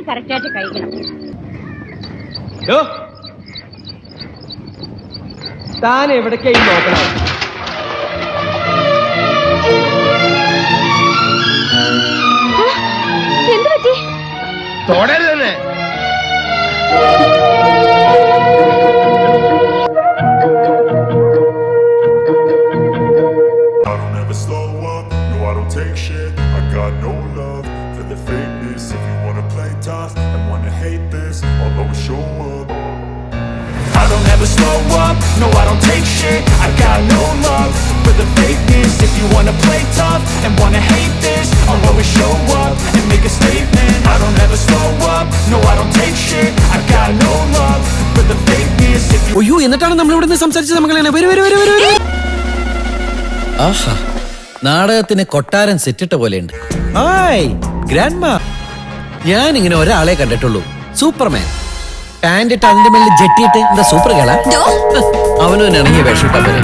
കറക്റ്റായിട്ട് കഴിക്കണം. താൻ എവിടേക്കായി നോക്കണം? എന്ത് പറ്റി? തുടരുതന്നെ. Take shit, I got no love for the fakeness. If you wanna play tough and wanna hate this, I'll always show up. I don't ever slow up, no I don't take shit. I got no love for the fakeness. If you wanna play tough and wanna hate this, I'll always show up and make a statement. I don't ever slow up, no I don't take shit. I got no love for the fakeness. If you അയ്യോ, എന്നിട്ടാണ് നമ്മൾ ഇവിടെ നിന്ന് സംസാരിച്ചത്? മക്കളെ ആഹാ, നാടകത്തിന് കൊട്ടാരൻ സെറ്റിട്ട പോലെയുണ്ട്. Hi grand മാ. ഞാനിങ്ങനെ ഒരാളെ കണ്ടിട്ടുള്ളൂ, സൂപ്പർമാൻ. പാന്റ് ഇട്ട് അതിന്റെ മേളിൽ ജെട്ടിയിട്ട് എന്താ സൂപ്പർ കേള. അവനും ഇണങ്ങിയ വേഷം ഇട്ടാ പോലെ.